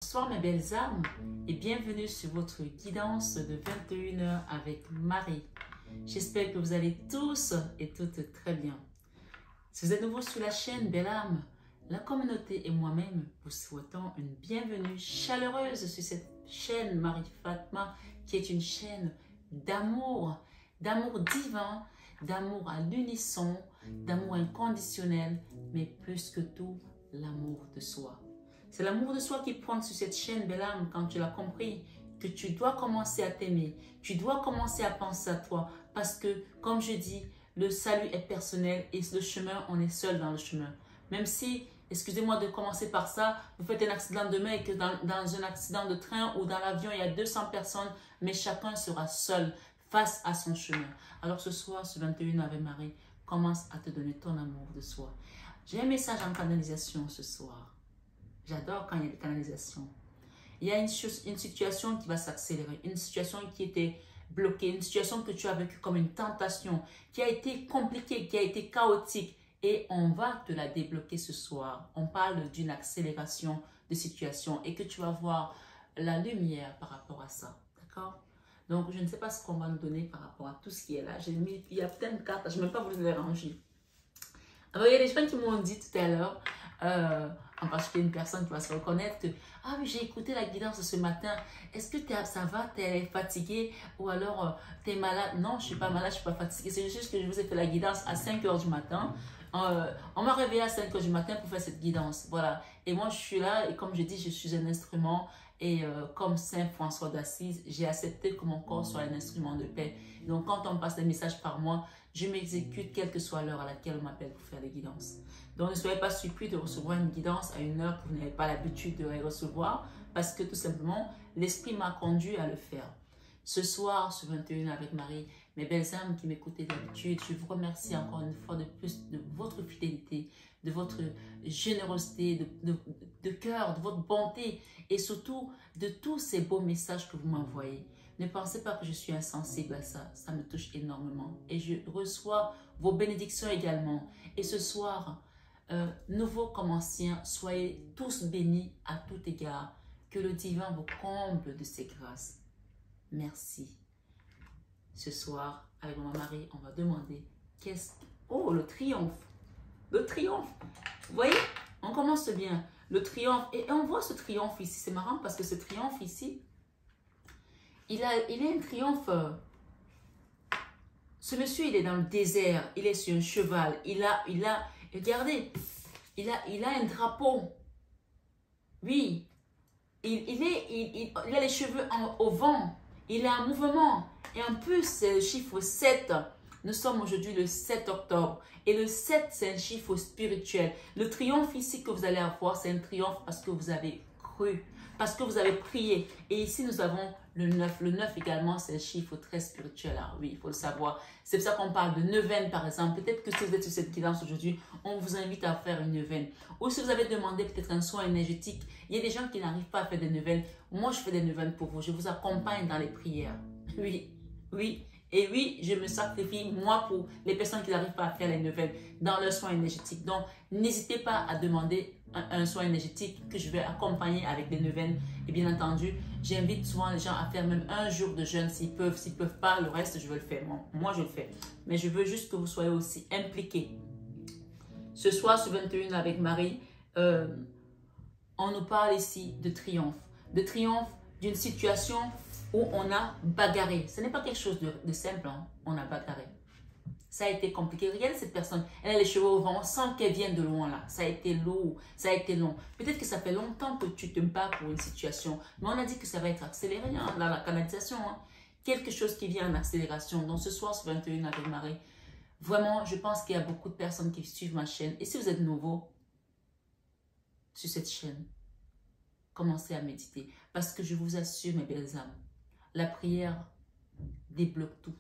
Bonsoir mes belles âmes et bienvenue sur votre guidance de 21 heures avec Marie. J'espère que vous allez tous et toutes très bien. Si vous êtes nouveau sur la chaîne Belle Âme, la communauté et moi-même vous souhaitons une bienvenue chaleureuse sur cette chaîne Marie Fatma qui est une chaîne d'amour divin, d'amour à l'unisson, d'amour inconditionnel, mais plus que tout, l'amour de soi. C'est l'amour de soi qui prend sur cette chaîne, belle âme, quand tu l'as compris, que tu dois commencer à t'aimer. Tu dois commencer à penser à toi. Parce que, comme je dis, le salut est personnel et le chemin, on est seul dans le chemin. Même si, excusez-moi de commencer par ça, vous faites un accident demain et que dans un accident de train ou dans l'avion, il y a 200 personnes, mais chacun sera seul face à son chemin. Alors ce soir, ce 21 avec Marie, commence à te donner ton amour de soi. J'ai un message en canalisation ce soir. J'adore quand il y a des canalisations. Il y a une situation qui va s'accélérer, une situation qui était bloquée, une situation que tu as vécue comme une tentation, qui a été compliquée, qui a été chaotique. Et on va te la débloquer ce soir. On parle d'une accélération de situation et que tu vas voir la lumière par rapport à ça. D'accord? Donc, je ne sais pas ce qu'on va nous donner par rapport à tout ce qui est là. Il y a plein de cartes, je n'ai même pas voulu les ranger. Alors, il y a des gens qui m'ont dit tout à l'heure, en particulier une personne qui va se reconnaître que « Ah oui, j'ai écouté la guidance de ce matin. Est-ce que ça va? Tu es fatigué? Ou alors tu es malade? » Non, je ne suis pas malade, je ne suis pas fatiguée. C'est juste que je vous ai fait la guidance à 5 h du matin. On m'a réveillé à 5 h du matin pour faire cette guidance. Voilà. Et moi, je suis là et comme je dis, je suis un instrument. Et comme Saint François d'Assise, j'ai accepté que mon corps soit un instrument de paix. Donc, quand on me passe des messages par moi, je m'exécute quelle que soit l'heure à laquelle on m'appelle pour faire des guidances. Donc, ne soyez pas surpris de recevoir une guidance à une heure que vous n'avez pas l'habitude de les recevoir parce que tout simplement, l'Esprit m'a conduit à le faire. Ce soir, ce 21 avec Marie, mes belles âmes qui m'écoutez d'habitude, je vous remercie encore une fois de plus de votre fidélité, de votre générosité, de cœur, de votre bonté et surtout de tous ces beaux messages que vous m'envoyez. Ne pensez pas que je suis insensible à ça, ça me touche énormément. Et je reçois vos bénédictions également. Et ce soir, nouveaux comme anciens, soyez tous bénis à tout égard. Que le divin vous comble de ses grâces. Merci. Ce soir, avec mon mari, on va demander qu'est-ce... Oh, le triomphe. Le triomphe. Vous voyez, on commence bien. Le triomphe. Et on voit ce triomphe ici. C'est marrant parce que ce triomphe ici, il a un triomphe. Ce monsieur, il est dans le désert. Il est sur un cheval. Regardez, il a un drapeau. Oui. Il a les cheveux au vent. Il est en mouvement. Et en plus, c'est le chiffre 7. Nous sommes aujourd'hui le 7 octobre. Et le 7, c'est un chiffre spirituel. Le triomphe ici que vous allez avoir, c'est un triomphe parce que vous avez cru. Parce que vous avez prié. Et ici, nous avons le 9. Le 9 également, c'est un chiffre très spirituel. Alors oui, il faut le savoir. C'est pour ça qu'on parle de neuvaine, par exemple. Peut-être que si vous êtes sur cette guidance aujourd'hui, on vous invite à faire une neuvaine. Ou si vous avez demandé peut-être un soin énergétique, il y a des gens qui n'arrivent pas à faire des neuvaines. Moi, je fais des neuvaines pour vous. Je vous accompagne dans les prières. Oui, oui. Et oui, je me sacrifie, moi, pour les personnes qui n'arrivent pas à faire les neuvaines dans leur soin énergétique. Donc, n'hésitez pas à demander un soin énergétique que je vais accompagner avec des neuvaines. Et bien entendu, j'invite souvent les gens à faire même un jour de jeûne s'ils peuvent. S'ils ne peuvent pas, le reste, je vais le faire. Moi, je le fais. Mais je veux juste que vous soyez aussi impliqués. Ce soir, ce 21 avec Marie, on nous parle ici de triomphe. De triomphe d'une situation où on a bagarré. Ce n'est pas quelque chose de simple, hein? On a bagarré. Ça a été compliqué. Regardez cette personne, elle a les cheveux au vent, sans qu'elle vienne de loin là. Ça a été lourd, ça a été long. Peut-être que ça fait longtemps que tu te bats pour une situation, mais on a dit que ça va être accéléré, hein, là, la canalisation. Hein? Quelque chose qui vient en accélération. Donc ce soir, ce 21 avec Marie, vraiment, je pense qu'il y a beaucoup de personnes qui suivent ma chaîne. Et si vous êtes nouveau sur cette chaîne, commencez à méditer. Parce que je vous assure, mes belles âmes, la prière débloque tout.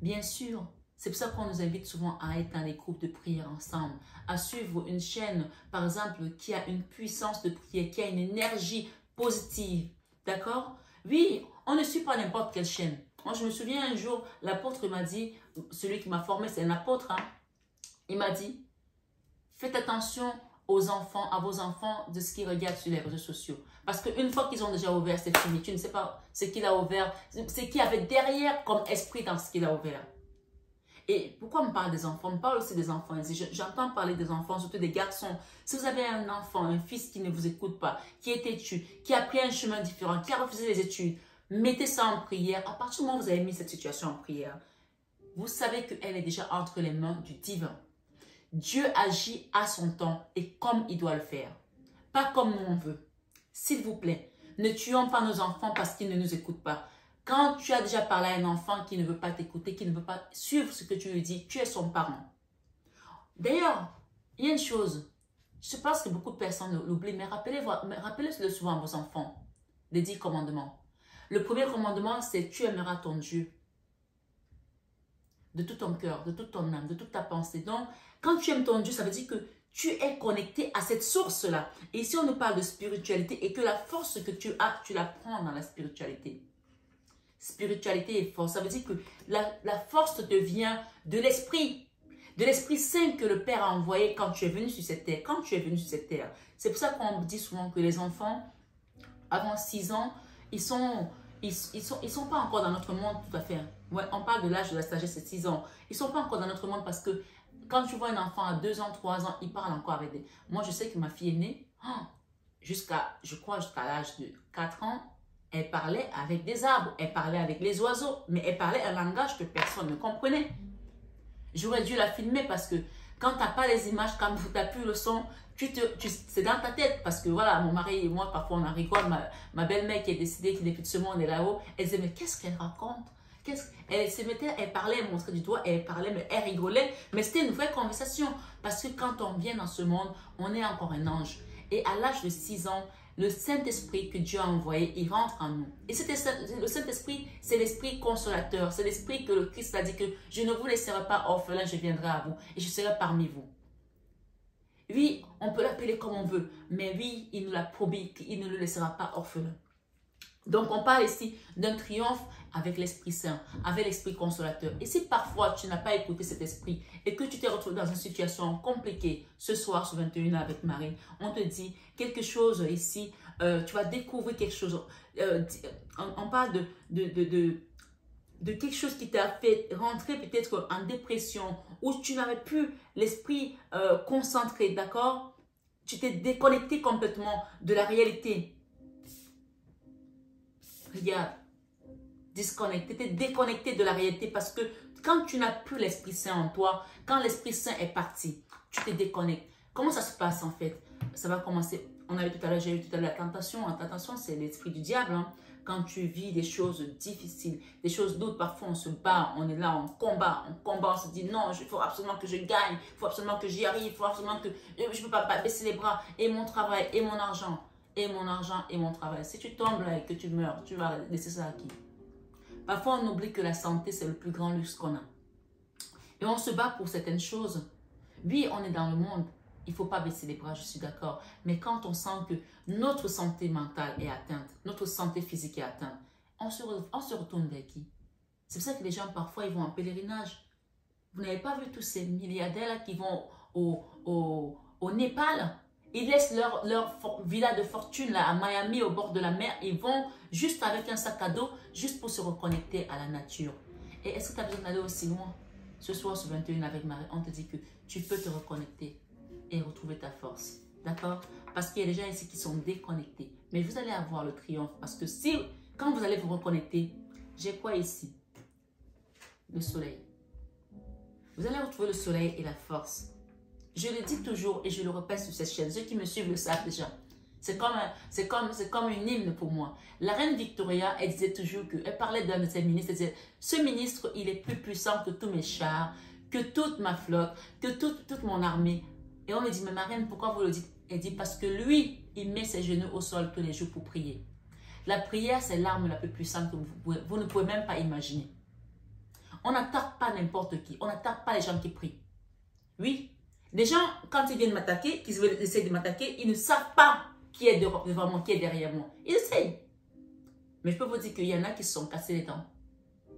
Bien sûr, c'est pour ça qu'on nous invite souvent à être dans les groupes de prière ensemble, à suivre une chaîne, par exemple, qui a une puissance de prière, qui a une énergie positive. D'accord? Oui, on ne suit pas n'importe quelle chaîne. Moi, je me souviens un jour, l'apôtre m'a dit, celui qui m'a formé, c'est un apôtre, hein, il m'a dit, faites attention aux enfants, à vos enfants, de ce qu'ils regardent sur les réseaux sociaux. Parce qu'une fois qu'ils ont déjà ouvert, c'est fini. Tu ne sais pas ce qu'il a ouvert, ce qu'il y avait derrière comme esprit dans ce qu'il a ouvert. Et pourquoi on me parle des enfants? On me parle aussi des enfants. J'entends parler des enfants, surtout des garçons. Si vous avez un enfant, un fils qui ne vous écoute pas, qui est têtu, qui a pris un chemin différent, qui a refusé les études, mettez ça en prière. À partir du moment où vous avez mis cette situation en prière, vous savez qu'elle est déjà entre les mains du divin. Dieu agit à son temps et comme il doit le faire. Pas comme nous on veut. S'il vous plaît, ne tuons pas nos enfants parce qu'ils ne nous écoutent pas. Quand tu as déjà parlé à un enfant qui ne veut pas t'écouter, qui ne veut pas suivre ce que tu lui dis, tu es son parent. D'ailleurs, il y a une chose, je pense que beaucoup de personnes l'oublient, mais rappelez-le souvent à vos enfants, les 10 commandements. Le premier commandement, c'est tu aimeras ton Dieu de tout ton cœur, de toute ton âme, de toute ta pensée. Donc, quand tu aimes ton Dieu, ça veut dire que tu es connecté à cette source-là. Et ici, on nous parle de spiritualité et que la force que tu as, tu la prends dans la spiritualité. Spiritualité et force, ça veut dire que la force te vient de l'Esprit Saint que le Père a envoyé quand tu es venu sur cette terre. Quand tu es venu sur cette terre. C'est pour ça qu'on dit souvent que les enfants, avant 6 ans, ils sont pas encore dans notre monde tout à fait. Ouais, on parle de l'âge de la sagesse, c'est 6 ans. Ils ne sont pas encore dans notre monde parce que quand tu vois un enfant à 2 ans, 3 ans, il parle encore avec des... Moi, je sais que ma fille est née, je crois jusqu'à l'âge de 4 ans, elle parlait avec des arbres, elle parlait avec les oiseaux, mais elle parlait un langage que personne ne comprenait. J'aurais dû la filmer parce que quand tu n'as pas les images, quand tu n'as plus le son, c'est dans ta tête. Parce que voilà, mon mari et moi, parfois on en rigole. Ma belle-mère qui est décédée, qui n'est plus de ce monde, est là-haut. Elle disait, mais qu'est-ce qu'elle raconte? Elle se mettait, elle parlait, elle montrait du doigt, elle parlait, mais elle rigolait. Mais c'était une vraie conversation. Parce que quand on vient dans ce monde, on est encore un ange. Et à l'âge de 6 ans, le Saint-Esprit que Dieu a envoyé, il rentre en nous. Et le Saint-Esprit, c'est l'Esprit consolateur. C'est l'Esprit que le Christ a dit que je ne vous laisserai pas orphelin, je viendrai à vous et je serai parmi vous. Oui, on peut l'appeler comme on veut, mais oui, il nous l'a promis qu'il ne le laissera pas orphelin. Donc, on parle ici d'un triomphe avec l'Esprit Saint, avec l'Esprit consolateur. Et si parfois tu n'as pas écouté cet esprit et que tu t'es retrouvé dans une situation compliquée, ce soir sur 21h avec Marie, on te dit quelque chose ici, tu vas découvrir quelque chose. On parle de quelque chose qui t'a fait rentrer peut-être en dépression, où tu n'avais plus l'esprit concentré, d'accord? Tu t'es déconnecté complètement de la réalité. Regarde, disconnecté, tu es déconnecté de la réalité parce que quand tu n'as plus l'Esprit Saint en toi, quand l'Esprit Saint est parti, tu te déconnectes. Comment ça se passe en fait? Ça va commencer, j'ai eu tout à l'heure la tentation. La tentation, c'est l'esprit du diable. Hein. Quand tu vis des choses difficiles, des choses d'autres, parfois on se bat, on est là, on combat, on se dit non, il faut absolument que je gagne, il faut absolument que j'y arrive, il faut absolument que je ne peux pas baisser les bras, et mon travail, et mon argent. Et mon argent et mon travail. Si tu tombes là et que tu meurs, tu vas laisser ça à qui? Parfois, on oublie que la santé, c'est le plus grand luxe qu'on a. Et on se bat pour certaines choses. Oui, on est dans le monde. Il ne faut pas baisser les bras, je suis d'accord. Mais quand on sent que notre santé mentale est atteinte, notre santé physique est atteinte, on se retourne vers qui? C'est pour ça que les gens, parfois, ils vont en pèlerinage. Vous n'avez pas vu tous ces milliardaires là qui vont au Népal? Ils laissent leur villa de fortune là, à Miami, au bord de la mer. Ils vont juste avec un sac à dos, juste pour se reconnecter à la nature. Et est-ce que tu as besoin d'aller aussi loin? Ce soir, sur 21 avec Marie, on te dit que tu peux te reconnecter et retrouver ta force. D'accord? Parce qu'il y a des gens ici qui sont déconnectés. Mais vous allez avoir le triomphe. Parce que quand vous allez vous reconnecter, j'ai quoi ici? Le soleil. Vous allez retrouver le soleil et la force. Je le dis toujours et je le répète sur cette chaîne. Ceux qui me suivent le savent déjà. C'est comme une hymne pour moi. La reine Victoria, elle disait toujours elle parlait d'un de ses ministres. Elle disait, ce ministre, il est plus puissant que tous mes chars, que toute ma flotte, que toute mon armée. Et on lui dit, mais ma reine, pourquoi vous le dites? Elle dit, parce que lui, il met ses genoux au sol tous les jours pour prier. La prière, c'est l'arme la plus puissante que vous ne pouvez même pas imaginer. On n'attaque pas n'importe qui. On n'attaque pas les gens qui prient. Oui. Les gens, quand ils viennent m'attaquer, qu'ils essaient de m'attaquer, ils ne savent pas qui est devant moi, qui est derrière moi. Ils essayent. Mais je peux vous dire qu'il y en a qui se sont cassés les dents.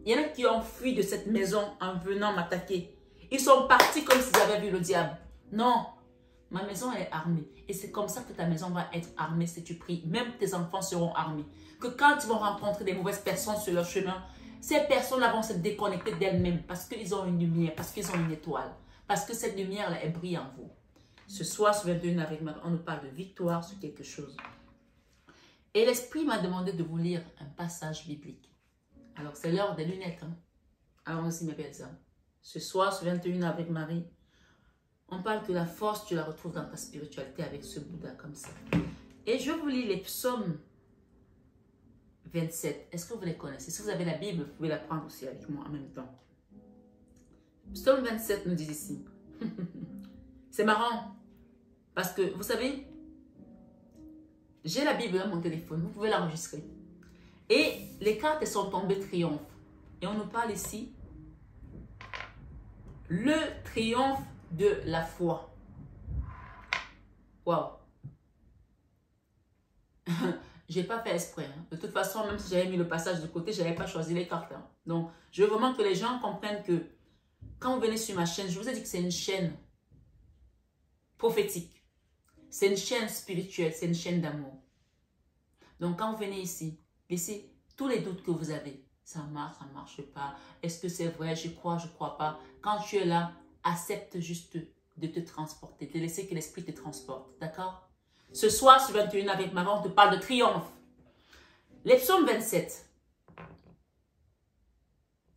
Il y en a qui ont fui de cette maison en venant m'attaquer. Ils sont partis comme s'ils avaient vu le diable. Non. ma maison est armée. Et c'est comme ça que ta maison va être armée si tu pries. Même tes enfants seront armés. Que quand ils vont rencontrer des mauvaises personnes sur leur chemin, ces personnes-là vont se déconnecter d'elles-mêmes parce qu'ils ont une lumière, parce qu'ils ont une étoile. Parce que cette lumière-là, elle brille en vous. Ce soir, sur 21 avec Marie, on nous parle de victoire sur quelque chose. Et l'Esprit m'a demandé de vous lire un passage biblique. Alors, c'est l'heure des lunettes. Hein? Allons-y, mes belles âmes. Ce soir, sur 21 avec Marie, on parle que la force, tu la retrouves dans ta spiritualité avec ce Bouddha comme ça. Et je vous lis les psaumes 27. Est-ce que vous les connaissez? Si vous avez la Bible, vous pouvez la prendre aussi avec moi en même temps. Psaume 27 nous dit ici. C'est marrant. Parce que, vous savez, j'ai la Bible dans mon téléphone. Vous pouvez l'enregistrer. Et les cartes sont tombées triomphe. Et on nous parle ici. Le triomphe de la foi. Waouh. Je n'ai pas fait exprès. Hein. De toute façon, même si j'avais mis le passage de côté, je n'avais pas choisi les cartes. Hein. Donc, je veux vraiment que les gens comprennent que quand vous venez sur ma chaîne, je vous ai dit que c'est une chaîne prophétique. C'est une chaîne spirituelle, c'est une chaîne d'amour. Donc, quand vous venez ici, laissez tous les doutes que vous avez. Ça marche pas. Est-ce que c'est vrai? Je crois pas. Quand tu es là, accepte juste de te transporter, de laisser que l'esprit te transporte. D'accord? Ce soir, sur 21 avec Marie, on te parle de triomphe. Les psaumes 27.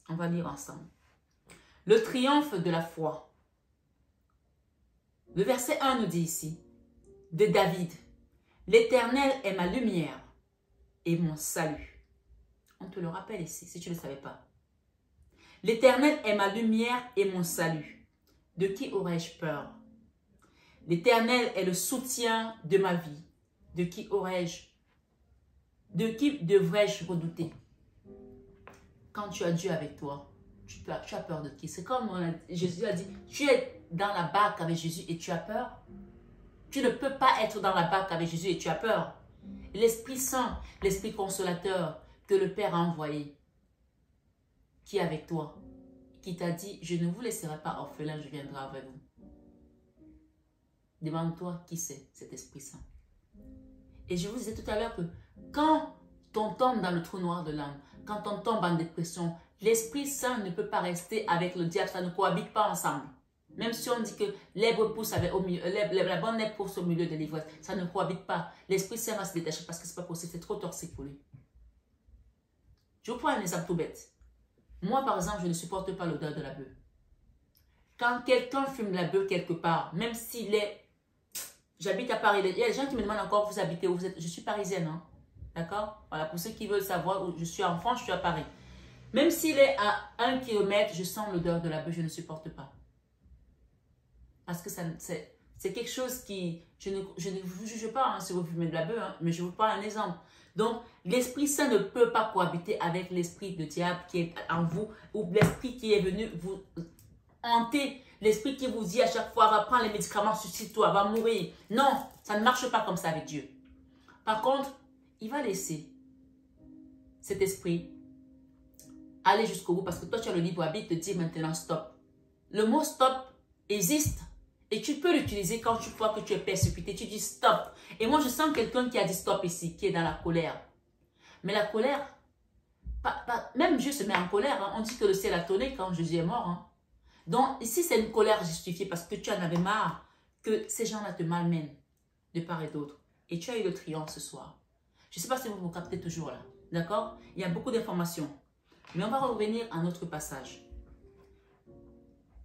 On va lire ensemble. Le triomphe de la foi. Le verset 1 nous dit ici, de David, l'Éternel est ma lumière et mon salut. On te le rappelle ici, si tu ne le savais pas. L'Éternel est ma lumière et mon salut. De qui aurais-je peur? L'Éternel est le soutien de ma vie. De qui devrais-je redouter? Quand tu as Dieu avec toi, tu as peur de qui? C'est comme Jésus a dit, tu es dans la barque avec Jésus et tu as peur. Tu ne peux pas être dans la barque avec Jésus et tu as peur. L'Esprit Saint, l'Esprit consolateur que le Père a envoyé, qui est avec toi, qui t'a dit, je ne vous laisserai pas orphelin, je viendrai avec vous. Demande-toi qui c'est cet Esprit Saint. Et je vous disais tout à l'heure que quand on tombe dans le trou noir de l'âme, quand on tombe en dépression, l'Esprit Saint ne peut pas rester avec le diable, ça ne cohabite pas ensemble. Même si on dit que l'herbe pousse au milieu, la bonne herbe pousse au milieu de l'ivresse, ça ne cohabite pas. L'Esprit Saint va se détacher parce que ce n'est pas possible, c'est trop toxique pour lui. Je vous prends un exemple tout bête. Moi, par exemple, je ne supporte pas l'odeur de la bœuf. Quand quelqu'un fume la bœuf quelque part, même s'il est... J'habite à Paris. Il y a des gens qui me demandent encore, vous habitez où vous êtes? Je suis parisienne, hein? D'accord? Voilà, pour ceux qui veulent savoir où je suis en France, je suis à Paris. Même s'il est à 1 kilomètre, je sens l'odeur de la bœuf, je ne supporte pas. Parce que c'est quelque chose qui... Je ne vous juge pas hein, si vous fumez de la bœuf, hein, mais je vous parle un exemple. Donc, l'Esprit Saint ne peut pas cohabiter avec l'esprit de diable qui est en vous, ou l'esprit qui est venu vous hanter, l'esprit qui vous dit à chaque fois, va prendre les médicaments, suicide-toi, va mourir. Non, ça ne marche pas comme ça avec Dieu. Par contre, il va laisser cet esprit aller jusqu'au bout parce que toi, tu as le libre arbitre de dire maintenant stop. Le mot stop existe et tu peux l'utiliser quand tu crois que tu es persécuté. Tu dis stop. Et moi, je sens quelqu'un qui a dit stop ici, qui est dans la colère. Mais la colère, même Dieu se met en colère. Hein. On dit que le ciel a tonné quand Jésus est mort. Hein. Donc, ici, c'est une colère justifiée parce que tu en avais marre que ces gens-là te malmènent de part et d'autre. Et tu as eu le triomphe ce soir. Je ne sais pas si vous vous captez toujours là. D'accord? Il y a beaucoup d'informations. Mais on va revenir à notre passage.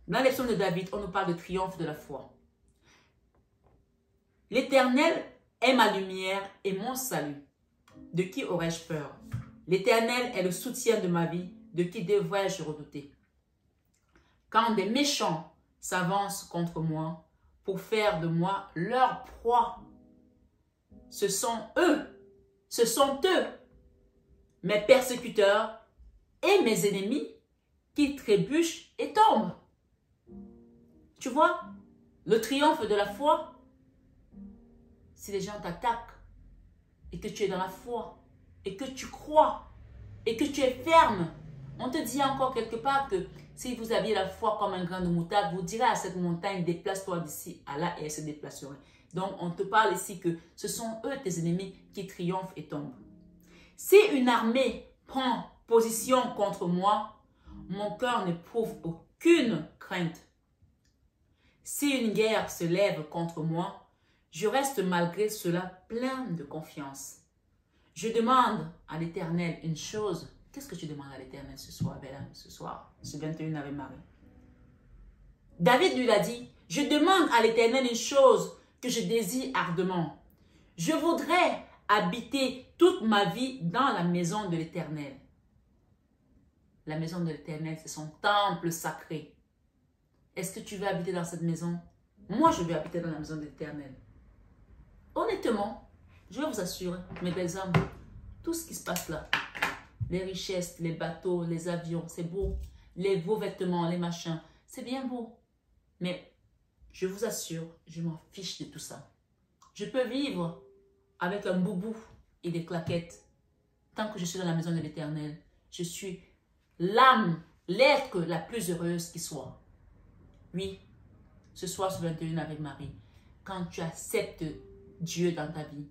Dans les psaumes de David, on nous parle de triomphe de la foi. L'Éternel est ma lumière et mon salut. De qui aurais-je peur? L'Éternel est le soutien de ma vie. De qui devrais-je redouter? Quand des méchants s'avancent contre moi pour faire de moi leur proie, ce sont eux, mes persécuteurs et mes ennemis qui trébuchent et tombent. Tu vois, le triomphe de la foi, si les gens t'attaquent et que tu es dans la foi et que tu crois et que tu es ferme On te dit encore quelque part que si vous aviez la foi comme un grain de moutarde, vous direz à cette montagne, déplace-toi d'ici à là et elle se déplacerait. Donc, on te parle ici que ce sont eux tes ennemis qui triomphent et tombent. Si une armée prend position contre moi, mon cœur n'éprouve aucune crainte. Si une guerre se lève contre moi, je reste malgré cela plein de confiance. Je demande à l'Éternel une chose. Qu'est-ce que tu demandes à l'Éternel ce soir, Bella, ce soir, ce 21 Ave Marie? David lui a dit, je demande à l'Éternel une chose que je désire ardemment. Je voudrais habiter toute ma vie dans la maison de l'Éternel. La maison de l'Éternel, c'est son temple sacré. Est-ce que tu veux habiter dans cette maison? Moi, je veux habiter dans la maison de l'Éternel. Honnêtement, je vais vous assurer, mes belles âmes, tout ce qui se passe là, les richesses, les bateaux, les avions, c'est beau. Les beaux vêtements, les machins, c'est bien beau. Mais je vous assure, je m'en fiche de tout ça. Je peux vivre avec un boubou et des claquettes. Tant que je suis dans la maison de l'Éternel, je suis l'âme, l'être la plus heureuse qui soit. Oui, ce soir, ce 21 avec Marie, quand tu acceptes Dieu dans ta vie,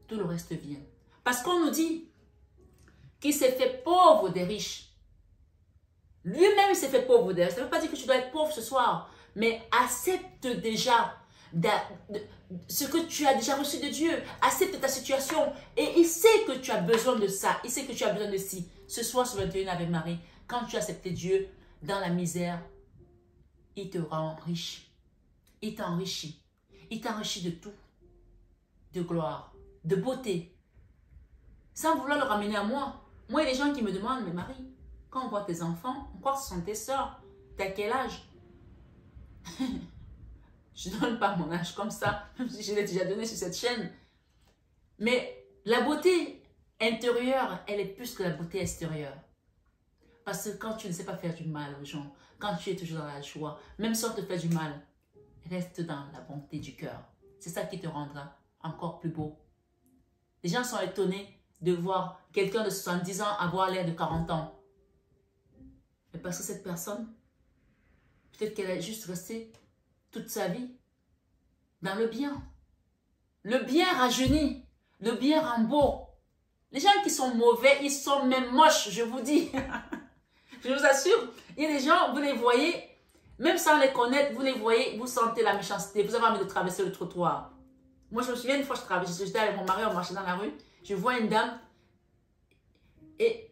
tout le reste vient. Parce qu'on nous dit qu'il s'est fait pauvre des riches. Lui-même, il s'est fait pauvre des riches. Ça ne veut pas dire que tu dois être pauvre ce soir, mais accepte déjà ce que tu as déjà reçu de Dieu. Accepte ta situation. Et il sait que tu as besoin de ça. Il sait que tu as besoin de ci. Ce soir, ce 21 avec Marie, quand tu as accepté Dieu dans la misère, il te rend riche. Il t'enrichit. Il t'enrichit de tout. De gloire, de beauté. Sans vouloir le ramener à moi. Moi, il y a des gens qui me demandent, mais Marie, quand on voit tes enfants, on croit que ce sont tes soeurs. T'as quel âge? Je ne donne pas mon âge comme ça, même si je l'ai déjà donné sur cette chaîne. Mais la beauté intérieure, elle est plus que la beauté extérieure. Parce que quand tu ne sais pas faire du mal aux gens, quand tu es toujours dans la joie, même si on te fait du mal, reste dans la bonté du cœur. C'est ça qui te rendra encore plus beau. Les gens sont étonnés de voir quelqu'un de 70 ans avoir l'air de 40 ans. Mais parce que cette personne, peut-être qu'elle est juste restée toute sa vie dans le bien. Le bien rajeunit, le bien rend beau. Les gens qui sont mauvais, ils sont même moches, je vous dis. Je vous assure, il y a des gens, vous les voyez, même sans les connaître, vous les voyez, vous sentez la méchanceté, vous avez envie de traverser le trottoir. Moi, je me souviens une fois, j'étais avec mon mari, on marchait dans la rue, je vois une dame, et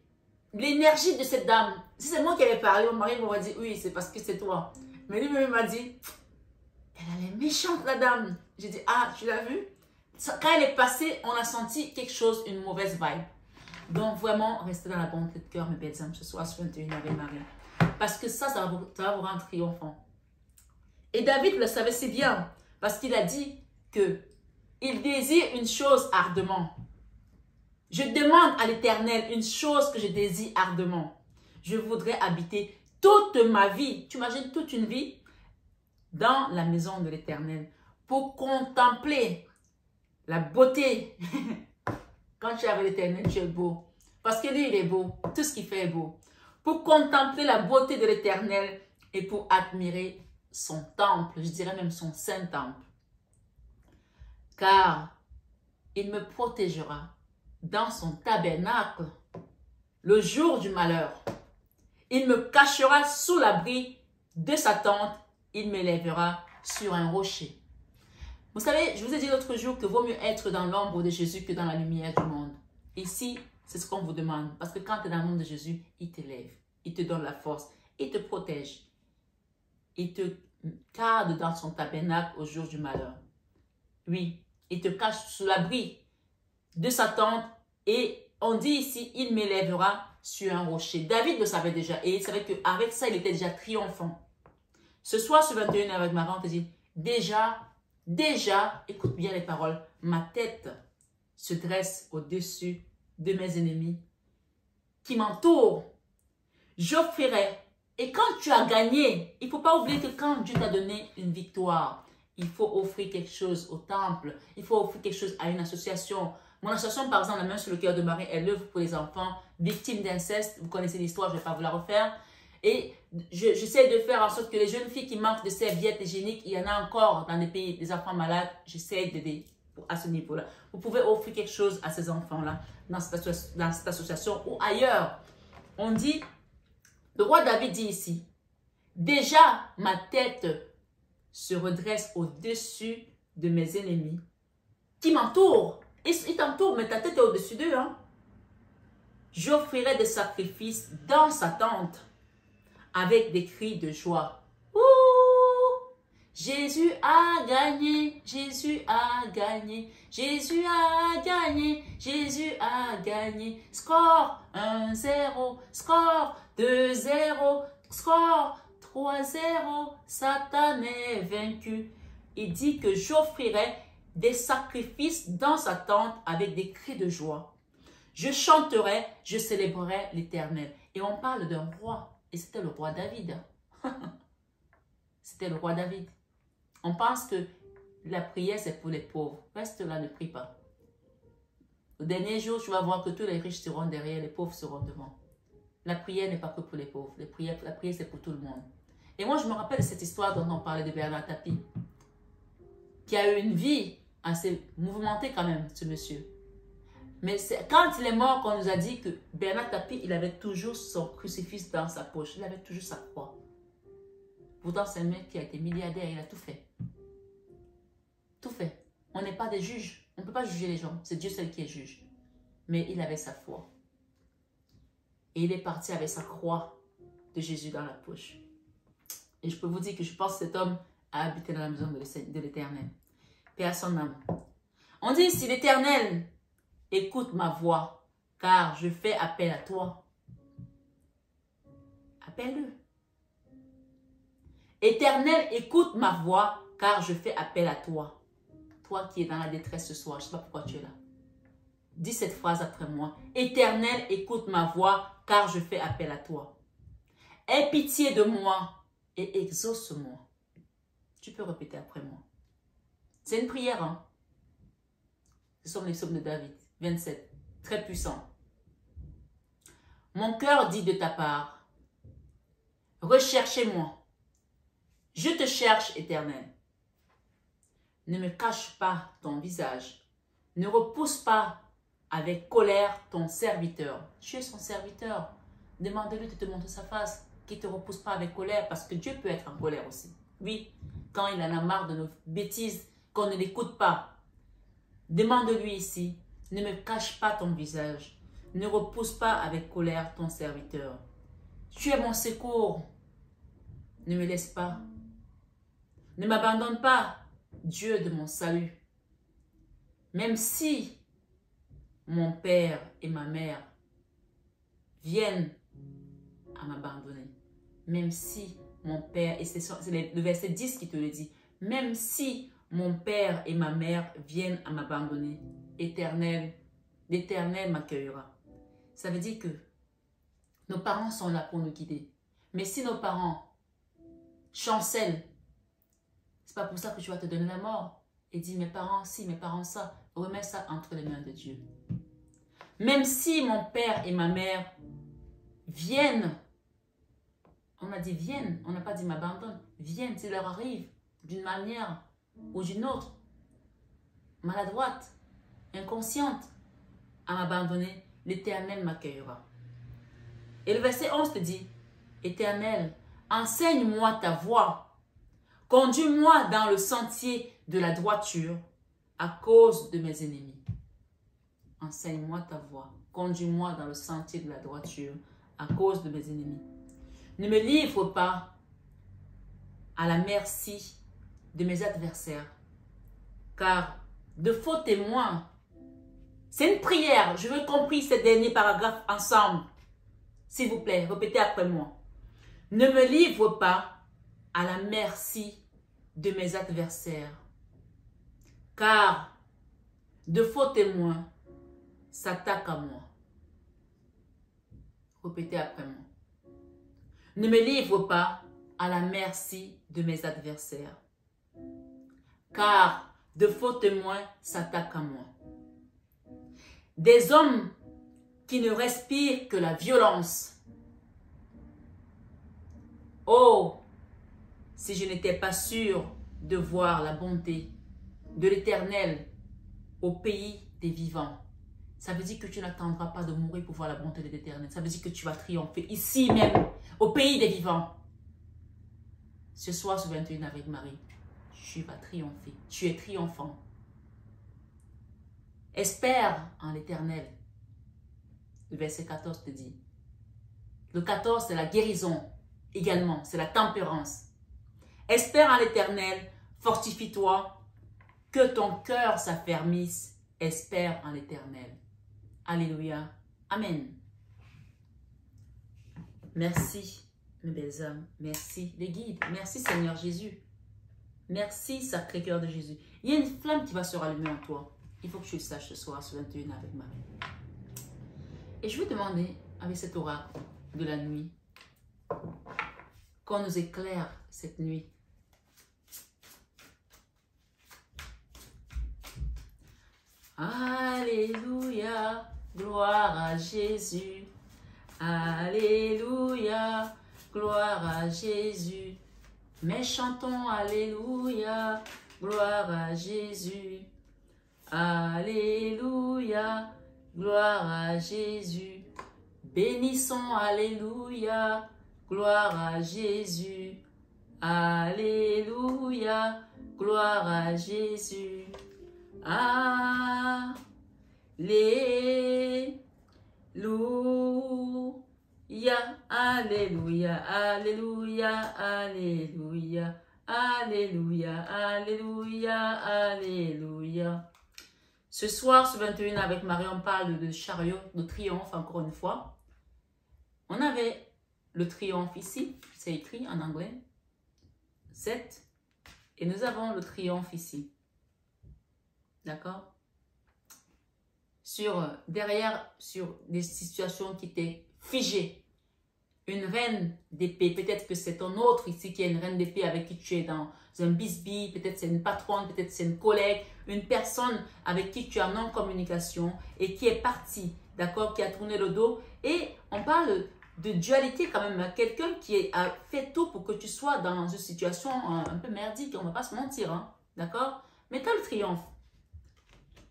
l'énergie de cette dame, si c'est moi qui avais parlé, mon mari m'aurait dit, oui, c'est parce que c'est toi. Mais lui-même m'a dit, elle est méchante, la dame. J'ai dit, ah, tu l'as vue? Quand elle est passée, on a senti quelque chose, une mauvaise vibe. Donc, vraiment, restez dans la bonté de cœur, mes belles âmes, ce soir, ce 21 avec Marie. Parce que ça va vous rendre triomphant. Et David le savait si bien, parce qu'il a dit que il désire une chose ardemment. Je demande à l'Éternel une chose que je désire ardemment. Je voudrais habiter toute ma vie, tu imagines toute une vie, dans la maison de l'Éternel, pour contempler la beauté. Quand tu es avec l'Éternel, tu es beau. Parce que lui, il est beau. Tout ce qu'il fait est beau. Pour contempler la beauté de l'Éternel et pour admirer son temple, je dirais même son saint temple. Car il me protégera dans son tabernacle le jour du malheur. Il me cachera sous l'abri de sa tente. Il m'élèvera sur un rocher. Vous savez, je vous ai dit l'autre jour que vaut mieux être dans l'ombre de Jésus que dans la lumière du monde. Ici, c'est ce qu'on vous demande. Parce que quand tu es dans l'ombre de Jésus, il t'élève. Il te donne la force. Il te protège. Il te garde dans son tabernacle au jour du malheur. Oui, il te cache sous l'abri de sa tente. Et on dit ici, il m'élèvera sur un rocher. David le savait déjà. Et il savait qu'avec ça, il était déjà triomphant. Ce soir, ce 21 avec Marie, on te dit, déjà, écoute bien les paroles, ma tête se dresse au-dessus de mes ennemis qui m'entourent. J'offrirai. Et quand tu as gagné, il ne faut pas oublier que quand Dieu t'a donné une victoire, il faut offrir quelque chose au temple, il faut offrir quelque chose à une association. Mon association, par exemple, La Main sur le cœur de Marie, elle œuvre pour les enfants victimes d'inceste. Vous connaissez l'histoire, je ne vais pas vous la refaire. Et j'essaie de faire en sorte que les jeunes filles qui manquent de serviettes hygiéniques, il y en a encore dans des pays, des enfants malades, j'essaie d'aider à ce niveau-là. Vous pouvez offrir quelque chose à ces enfants-là dans cette association ou ailleurs. On dit, le roi David dit ici, déjà ma tête se redresse au-dessus de mes ennemis qui m'entourent. Ils t'entourent, mais ta tête est au-dessus d'eux. Hein? J'offrirai des sacrifices dans sa tente avec des cris de joie. Ouh! Jésus a gagné, Jésus a gagné, Jésus a gagné, Jésus a gagné. Score 1-0, score 2-0, score 3-0, Satan est vaincu. Il dit que j'offrirai des sacrifices dans sa tente avec des cris de joie. Je chanterai, je célébrerai l'Éternel. Et on parle d'un roi. Et c'était le roi David. C'était le roi David. On pense que la prière, c'est pour les pauvres. Reste là, ne prie pas. Au dernier jour, tu vas voir que tous les riches seront derrière, les pauvres seront devant. La prière n'est pas que pour les pauvres. La prière, c'est pour tout le monde. Et moi, je me rappelle de cette histoire dont on parlait de Bernard Tapie, qui a eu une vie assez mouvementée quand même, ce monsieur. Mais c'est quand il est mort qu'on nous a dit que Bernard Tapie, il avait toujours son crucifix dans sa poche. Il avait toujours sa croix. Pourtant, c'est un mec qui a été milliardaire. Il a tout fait. Tout fait. On n'est pas des juges. On ne peut pas juger les gens. C'est Dieu seul qui est juge. Mais il avait sa foi. Et il est parti avec sa croix de Jésus dans la poche. Et je peux vous dire que je pense que cet homme a habité dans la maison de l'Éternel. Paix à son âme. On dit, si l'Éternel écoute ma voix, car je fais appel à toi. Appelle-le. Éternel, écoute ma voix, car je fais appel à toi. Toi qui es dans la détresse ce soir, je ne sais pas pourquoi tu es là. Dis cette phrase après moi. Éternel, écoute ma voix, car je fais appel à toi. Aie pitié de moi et exauce-moi. Tu peux répéter après moi. C'est une prière, hein? Ce sont les psaumes de David. 27. Très puissant. Mon cœur dit de ta part, recherchez-moi. Je te cherche, Éternel. Ne me cache pas ton visage. Ne repousse pas avec colère ton serviteur. Tu es son serviteur. Demande-lui de te montrer sa face, qu'il ne te repousse pas avec colère, parce que Dieu peut être en colère aussi. Oui, quand il en a marre de nos bêtises, qu'on ne l'écoute pas. Demande-lui ici, ne me cache pas ton visage. Ne repousse pas avec colère ton serviteur. Tu es mon secours. Ne me laisse pas. Ne m'abandonne pas, Dieu de mon salut. Même si mon père et ma mère viennent à m'abandonner. Même si mon père, et c'est le verset 10 qui te le dit, même si mon père et ma mère viennent à m'abandonner, l'Éternel m'accueillera. Ça veut dire que nos parents sont là pour nous guider. Mais si nos parents chancellent, c'est pas pour ça que tu vas te donner la mort. Et dis, mes parents ci, mes parents ça. Remets ça entre les mains de Dieu. Même si mon père et ma mère viennent, on a dit viennent, on n'a pas dit m'abandonne, viennent, s'il leur arrive d'une manière ou d'une autre, maladroite, inconsciente, à m'abandonner, l'Éternel m'accueillera. Et le verset 11 te dit, Éternel, enseigne-moi ta voie. Conduis-moi dans le sentier de la droiture à cause de mes ennemis. Enseigne-moi ta voie. Conduis-moi dans le sentier de la droiture à cause de mes ennemis. Ne me livre pas à la merci de mes adversaires, car de faux témoins, c'est une prière. Je veux compris ces derniers paragraphes ensemble. S'il vous plaît, répétez après moi. Ne me livre pas à la merci de mes adversaires, car de faux témoins s'attaquent à moi. Répétez après moi. Ne me livre pas à la merci de mes adversaires, car de faux témoins s'attaquent à moi. Des hommes qui ne respirent que la violence. Oh, si je n'étais pas sûr de voir la bonté de l'Éternel au pays des vivants. Ça veut dire que tu n'attendras pas de mourir pour voir la bonté de l'Éternel. Ça veut dire que tu vas triompher ici même, au pays des vivants. Ce soir, sur 21 avec Marie, tu vas triompher. Tu es triomphant. Espère en l'Éternel. Le verset 14 te dit. Le 14, c'est la guérison également. C'est la tempérance. Espère en l'Éternel. Fortifie-toi. Que ton cœur s'affermisse. Espère en l'Éternel. Alléluia. Amen. Merci, mes belles âmes. Merci, les guides. Merci, Seigneur Jésus. Merci, Sacré-Cœur de Jésus. Il y a une flamme qui va se rallumer en toi. Il faut que tu le saches ce soir sur 21 avec Marie. Et je vais demander, avec cet oracle de la nuit, qu'on nous éclaire cette nuit. Alléluia, gloire à Jésus. Alléluia, gloire à Jésus. Mais chantons Alléluia, gloire à Jésus. Alléluia, gloire à Jésus. Bénissons Alléluia, gloire à Jésus. Alléluia, gloire à Jésus. Alléluia, Alléluia, Alléluia, Alléluia, Alléluia, Alléluia, Alléluia. Ce soir, ce 21 avec Marie, on parle de chariot de triomphe, encore une fois. On avait le triomphe ici, c'est écrit en anglais, 7, et nous avons le triomphe ici. D'accord? Derrière, sur des situations qui étaient figées. Une reine d'épée, peut-être que c'est ton autre ici qui est une reine d'épée avec qui tu es dans un bisbille, peut-être c'est une patronne, peut-être c'est une collègue, une personne avec qui tu es en non-communication et qui est partie, d'accord, qui a tourné le dos. Et on parle de dualité quand même, quelqu'un qui a fait tout pour que tu sois dans une situation un peu merdique, on ne va pas se mentir, hein, d'accord? Mais tu as le triomphe.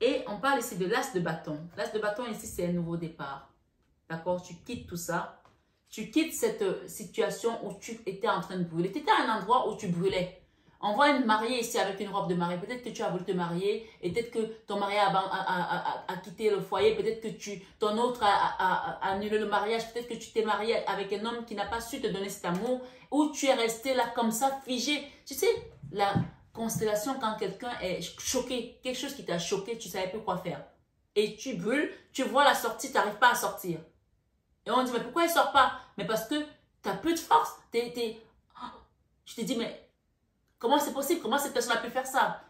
Et on parle ici de l'as de bâton. L'as de bâton ici, c'est un nouveau départ. D'accord? Tu quittes tout ça. Tu quittes cette situation où tu étais en train de brûler. Tu étais à un endroit où tu brûlais. On voit une mariée ici avec une robe de mariée. Peut-être que tu as voulu te marier et peut-être que ton mari a quitté le foyer. Peut-être que ton autre a annulé le mariage. Peut-être que tu t'es marié avec un homme qui n'a pas su te donner cet amour. Ou tu es resté là comme ça, figé. Tu sais, la constellation, quand quelqu'un est choqué, quelque chose qui t'a choqué, tu ne savais plus quoi faire. Et tu brûles, tu vois la sortie, tu n'arrives pas à sortir. Et on dit, mais pourquoi il ne sort pas? Mais parce que tu n'as plus de force. Je te dis, mais comment c'est possible? Comment cette personne a pu faire ça?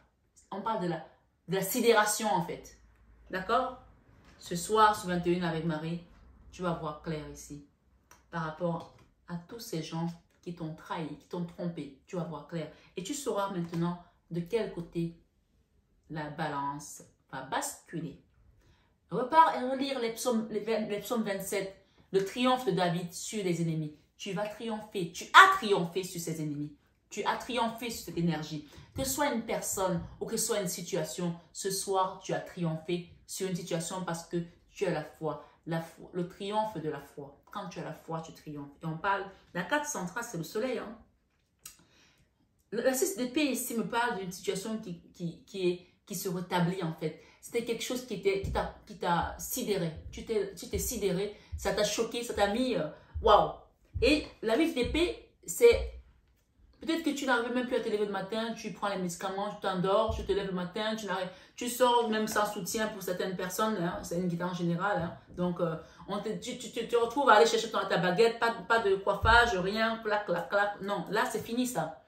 On parle de la sidération en fait. D'accord? Ce soir, sur 21 avec Marie, tu vas voir clair ici. Par rapport à tous ces gens qui t'ont trahi, qui t'ont trompé. Tu vas voir clair. Et tu sauras maintenant de quel côté la balance va basculer. Repars et relire les psaumes 27. Le triomphe de David sur les ennemis. Tu vas triompher. Tu as triomphé sur ces ennemis. Tu as triomphé sur cette énergie. Que ce soit une personne ou que ce soit une situation, ce soir, tu as triomphé sur une situation parce que tu as la foi. Le triomphe de la foi. Quand tu as la foi, tu triomphes. Et on parle, la carte centrale, c'est le soleil. Hein? La 6 d'épée ici me parle d'une situation qui se rétablit en fait. C'était quelque chose qui t'a sidéré. Tu t'es sidéré, ça t'a choqué, ça t'a mis waouh. Et la 8 d'épée, c'est peut-être que tu n'arrives même plus à te lever le matin, tu prends les médicaments, tu t'endors, tu te lèves le matin, tu sors même sans soutien pour certaines personnes, hein, c'est une guidance générale. Hein. Donc, tu te retrouves à aller chercher ta baguette, pas de coiffage, rien, clac, clac, clac. Non, là, c'est fini ça.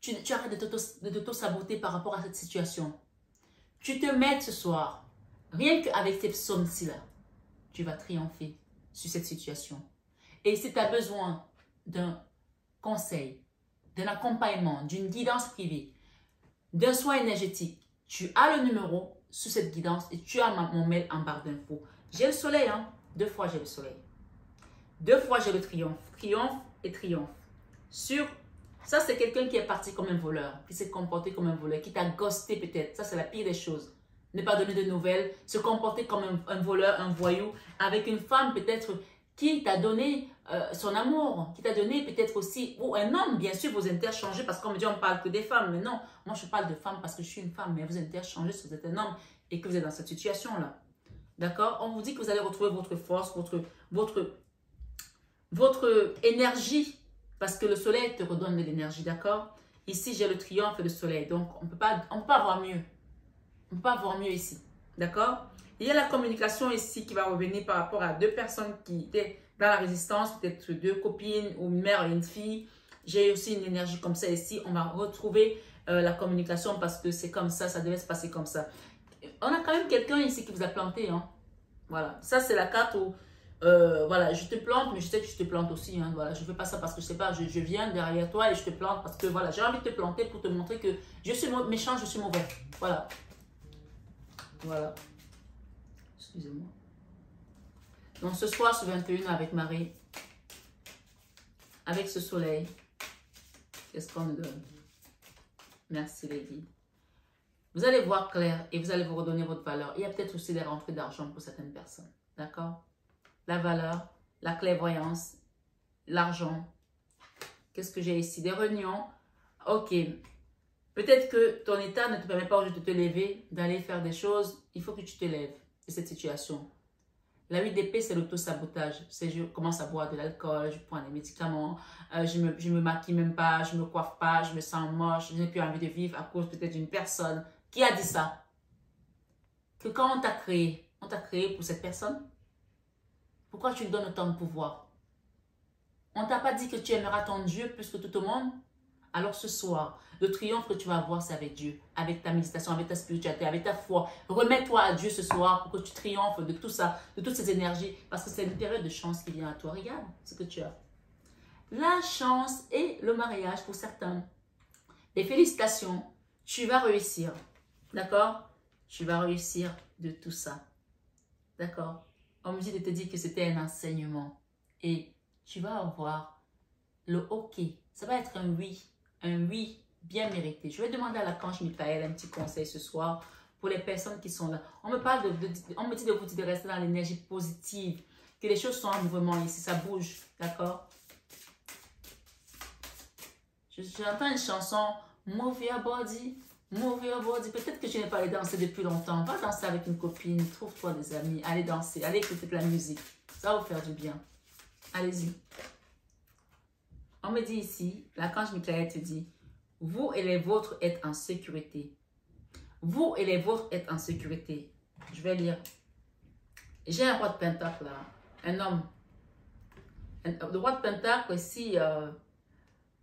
Tu arrêtes de t'auto-saboter par rapport à cette situation. Tu te mets ce soir, rien qu'avec tes psaumes-ci là, tu vas triompher sur cette situation. Et si tu as besoin d'un conseil, d'un accompagnement, d'une guidance privée, d'un soin énergétique, tu as le numéro sur cette guidance et tu as mon mail en barre d'infos. J'ai le soleil, hein. 2 fois j'ai le soleil. 2 fois j'ai le triomphe. Triomphe et triomphe. Sur ça, c'est quelqu'un qui est parti comme un voleur, qui s'est comporté comme un voleur, qui t'a ghosté peut-être. Ça, c'est la pire des choses. Ne pas donner de nouvelles, se comporter comme un voleur, un voyou, avec une femme peut-être qui t'a donné son amour, qui t'a donné peut-être aussi, ou un homme, bien sûr, vous interchangez, parce qu'on me dit on parle que des femmes, mais non, moi je parle de femmes parce que je suis une femme, mais vous interchangez si vous êtes un homme et que vous êtes dans cette situation-là. D'accord? On vous dit que vous allez retrouver votre force, votre énergie, parce que le soleil te redonne de l'énergie, d'accord? Ici, j'ai le triomphe et le soleil, donc on ne peut pas avoir mieux. On ne peut pas avoir mieux ici, d'accord? Il y a la communication ici qui va revenir par rapport à 2 personnes qui étaient dans la résistance, peut-être 2 copines ou une mère et une fille. J'ai aussi une énergie comme ça ici. On va retrouver la communication parce que c'est comme ça devait se passer comme ça. On a quand même quelqu'un ici qui vous a planté, hein? Voilà, ça c'est la carte où, voilà, je te plante, mais je sais que je te plante aussi, hein? Voilà, je ne fais pas ça parce que je sais pas, je viens derrière toi et je te plante parce que voilà, j'ai envie de te planter pour te montrer que je suis méchant, je suis mauvais. Voilà. Voilà. Excusez-moi. Donc ce soir, ce 21 avec Marie, avec ce soleil, qu'est-ce qu'on nous donne? Merci les guides. Vous allez voir clair et vous allez vous redonner votre valeur. Il y a peut-être aussi des rentrées d'argent pour certaines personnes. D'accord? La valeur, la clairvoyance, l'argent. Qu'est-ce que j'ai ici? Des réunions. Ok. Peut-être que ton état ne te permet pas aujourd'hui de te lever, d'aller faire des choses. Il faut que tu te lèves de cette situation. La 8 d'épée, c'est l'auto-sabotage. C'est je commence à boire de l'alcool, je prends des médicaments, je me maquille même pas, je me coiffe pas, je me sens moche, je n'ai plus envie de vivre à cause peut-être d'une personne. Qui a dit ça? Que quand on t'a créé pour cette personne? Pourquoi tu lui donnes autant de pouvoir? On ne t'a pas dit que tu aimeras ton Dieu plus que tout le monde? Alors ce soir, le triomphe que tu vas avoir, c'est avec Dieu, avec ta méditation, avec ta spiritualité, avec ta foi. Remets-toi à Dieu ce soir pour que tu triomphes de tout ça, de toutes ces énergies, parce que c'est une période de chance qui vient à toi. Regarde ce que tu as. La chance et le mariage pour certains. Les félicitations, tu vas réussir. D'accord? Tu vas réussir de tout ça. D'accord? On me dit de te dire que c'était un enseignement. Et tu vas avoir le OK. Ça va être un oui bien mérité. Je vais demander à l'archange Michael un petit conseil ce soir pour les personnes qui sont là. On me dit de vous dire de rester dans l'énergie positive, que les choses sont en mouvement ici, ça bouge, d'accord? J'entends une chanson, Move Your Body, Move Your Body. Peut-être que je n'ai pas allé danser depuis longtemps. Va danser avec une copine, trouve-toi des amis, allez danser, allez écouter de la musique. Ça va vous faire du bien. Allez-y. On me dit ici, l'archange Michael te dit, vous et les vôtres êtes en sécurité. Vous et les vôtres êtes en sécurité. Je vais lire. J'ai un roi de pentacle là, un homme. Le roi de pentacle ici,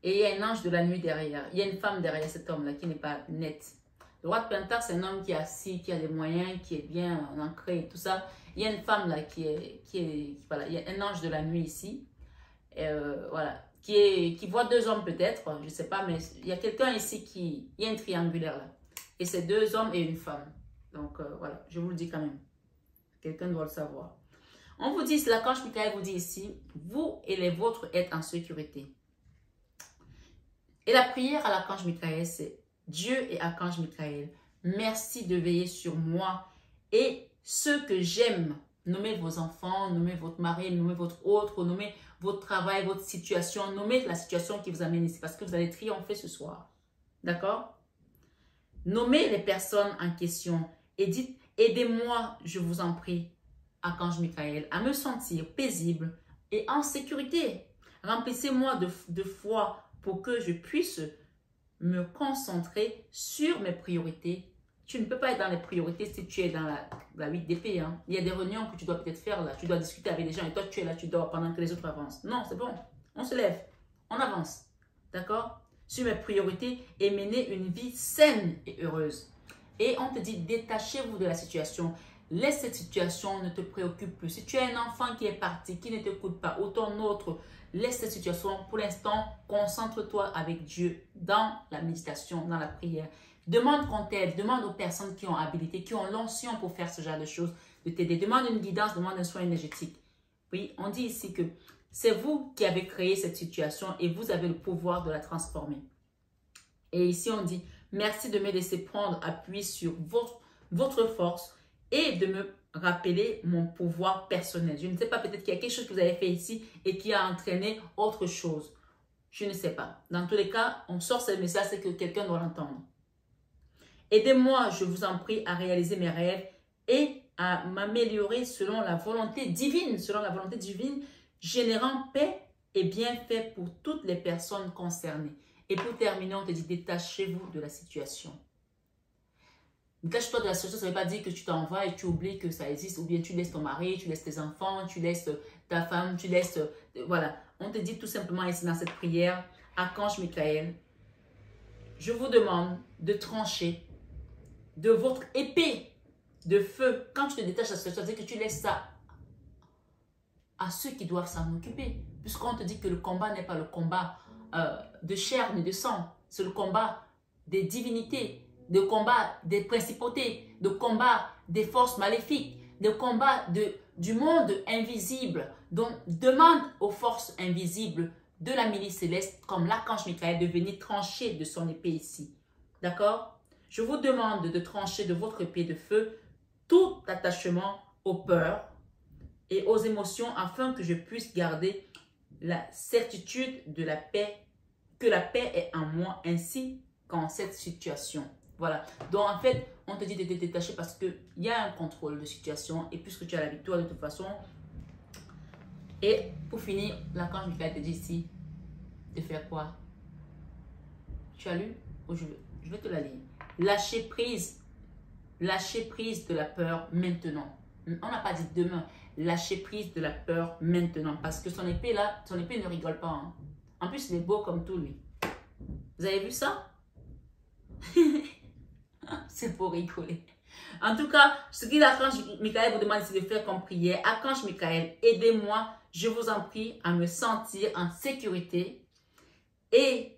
et il y a un ange de la nuit derrière. Il y a une femme derrière cet homme là qui n'est pas net. Le roi de pentacle, c'est un homme qui est assis, qui a des moyens, qui est bien ancré et tout ça. Il y a une femme là voilà, il y a un ange de la nuit ici. Voilà. Qui voit 2 hommes peut-être, je ne sais pas, mais il y a quelqu'un ici il y a un triangulaire là. Et c'est 2 hommes et une femme. Donc voilà, je vous le dis quand même. Quelqu'un doit le savoir. On vous dit, l'archange Michael vous dit ici, vous et les vôtres êtes en sécurité. Et la prière à l'archange Michael, c'est Dieu et archange Michael, merci de veiller sur moi et ceux que j'aime. Nommez vos enfants, nommez votre mari, nommez votre autre, nommez votre travail, votre situation, nommez la situation qui vous amène ici parce que vous allez triompher ce soir. D'accord? Nommez les personnes en question et dites, aidez-moi, je vous en prie, archange Michael, à me sentir paisible et en sécurité. Remplissez-moi de foi pour que je puisse me concentrer sur mes priorités. Tu ne peux pas être dans les priorités si tu es dans la 8 d'épée. Hein. Il y a des réunions que tu dois peut-être faire là. Tu dois discuter avec les gens et toi tu es là, tu dors pendant que les autres avancent. Non, c'est bon. On se lève. On avance. D'accord? Sur mes priorités et mener une vie saine et heureuse. Et on te dit, détachez-vous de la situation. Laisse cette situation, ne te préoccupe plus. Si tu as un enfant qui est parti, qui ne t'écoute pas, ou ton autre, laisse cette situation. Pour l'instant, concentre-toi avec Dieu dans la méditation, dans la prière. Demande qu'on t'aide, demande aux personnes qui ont habilité, qui ont l'onction pour faire ce genre de choses, de t'aider. Demande une guidance, demande un soin énergétique. Oui, on dit ici que c'est vous qui avez créé cette situation et vous avez le pouvoir de la transformer. Et ici, on dit, merci de me laisser prendre appui sur votre force et de me rappeler mon pouvoir personnel. Je ne sais pas, peut-être qu'il y a quelque chose que vous avez fait ici et qui a entraîné autre chose. Je ne sais pas. Dans tous les cas, on sort ce message, c'est que quelqu'un doit l'entendre. Aidez-moi, je vous en prie, à réaliser mes rêves et à m'améliorer selon la volonté divine, générant paix et bienfait pour toutes les personnes concernées. Et pour terminer, on te dit, détachez-vous de la situation. Détache-toi de la situation, ça ne veut pas dire que tu t'en vas et tu oublies que ça existe, ou bien tu laisses ton mari, tu laisses tes enfants, tu laisses ta femme, tu laisses... voilà, on te dit tout simplement ici dans cette prière, Archange Michael, je vous demande de trancher de votre épée de feu. Quand tu te détaches de la situation, c'est que tu laisses ça à ceux qui doivent s'en occuper. Puisqu'on te dit que le combat n'est pas le combat de chair ni de sang, c'est le combat des divinités, le combat des principautés, le combat des forces maléfiques, le combat du monde invisible. Donc, demande aux forces invisibles de la milice céleste, comme l'archange Michael, de venir trancher de son épée ici. D'accord? Je vous demande de trancher de votre épée de feu tout attachement aux peurs et aux émotions afin que je puisse garder la certitude de la paix, que la paix est en moi ainsi qu'en cette situation. Voilà. Donc, en fait, on te dit de te détacher parce qu'il y a un contrôle de situation et puisque tu as la victoire de toute façon. Et pour finir, l'archange Michael te dit ici de faire quoi? Tu as lu? Ou je vais te la lire. Lâcher prise de la peur maintenant. On n'a pas dit demain. Lâcher prise de la peur maintenant. Parce que son épée là, son épée ne rigole pas. Hein. En plus, il est beau comme tout lui. Vous avez vu ça? C'est pour rigoler. En tout cas, ce que l'archange Michael vous demande, c'est de faire comme prière. Archange Michael, aidez-moi, je vous en prie, à me sentir en sécurité et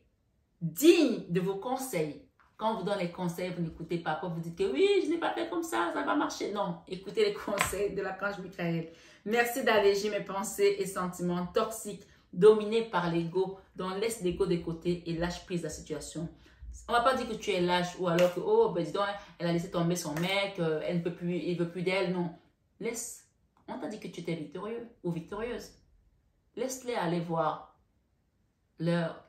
digne de vos conseils. Quand on vous donne les conseils, vous n'écoutez pas. Après, vous dites que oui, je n'ai pas fait comme ça va marcher. Non, écoutez les conseils de l'archange Michael. Merci d'alléger mes pensées et sentiments toxiques dominés par l'ego. Donc, laisse l'ego de côté et lâche prise de la situation. On ne va pas dire que tu es lâche ou alors que, oh, ben dis donc, elle a laissé tomber son mec, elle ne peut plus, il ne veut plus d'elle. Non, laisse. On t'a dit que tu étais victorieux ou victorieuse. Laisse-les aller voir leur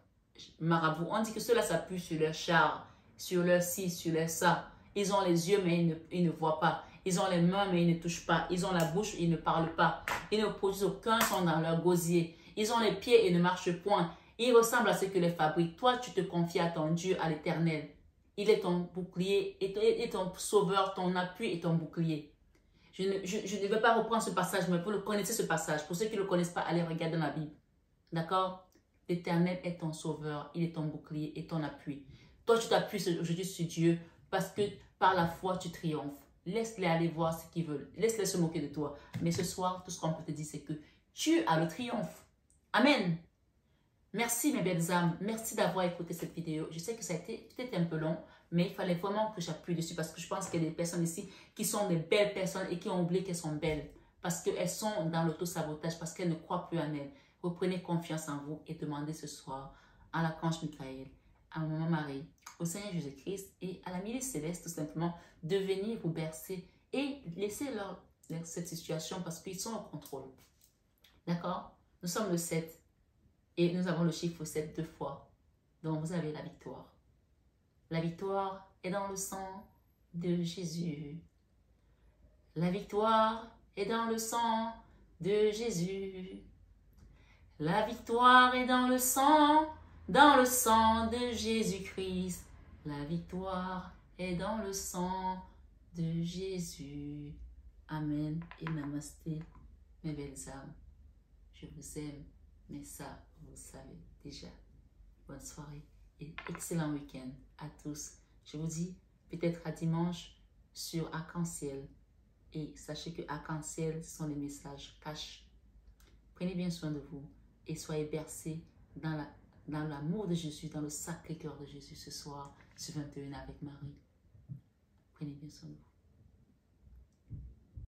marabout. On dit que ceux-là s'appuient sur leur char, sur leur ci, sur leur ça. Ils ont les yeux, mais ils ne voient pas. Ils ont les mains, mais ils ne touchent pas. Ils ont la bouche, ils ne parlent pas. Ils ne produisent aucun son dans leur gosier. Ils ont les pieds et ne marchent point. Ils ressemblent à ceux que les fabriquent. Toi, tu te confies à ton Dieu, à l'Éternel. Il est ton bouclier, et ton sauveur, ton appui et ton bouclier. Je ne vais pas reprendre ce passage, mais vous le connaissez ce passage. Pour ceux qui ne le connaissent pas, allez regarder dans la Bible. D'accord? L'Éternel est ton sauveur, il est ton bouclier et ton appui. Toi, tu t'appuies aujourd'hui sur Dieu parce que par la foi, tu triomphes. Laisse-les aller voir ce qu'ils veulent. Laisse-les se moquer de toi. Mais ce soir, tout ce qu'on peut te dire, c'est que tu as le triomphe. Amen. Merci mes belles âmes. Merci d'avoir écouté cette vidéo. Je sais que ça a été peut-être un peu long, mais il fallait vraiment que j'appuie dessus parce que je pense qu'il y a des personnes ici qui sont des belles personnes et qui ont oublié qu'elles sont belles. Parce qu'elles sont dans l'auto-sabotage, parce qu'elles ne croient plus en elles. Reprenez confiance en vous et demandez ce soir à l'archange Michael, à Maman Marie, au Seigneur Jésus-Christ et à la milice céleste tout simplement de venir vous bercer et laisser leur cette situation parce qu'ils sont au contrôle. D'accord? Nous sommes le 7 et nous avons le chiffre 7 deux fois. Donc vous avez la victoire. La victoire est dans le sang de Jésus. La victoire est dans le sang de Jésus. La victoire est dans le sang de Jésus-Christ. La victoire est dans le sang de Jésus. Amen et namasté, mes belles âmes. Je vous aime, mais ça, vous le savez déjà. Bonne soirée et excellent week-end à tous. Je vous dis peut-être à dimanche sur Arc-en-Ciel. Et sachez que Arc-en-Ciel sont les messages cachés. Prenez bien soin de vous et soyez bercés dans l'amour de Jésus, dans le sacré cœur de Jésus ce soir. sur 21 avec Marie. Prenez bien soin de vous.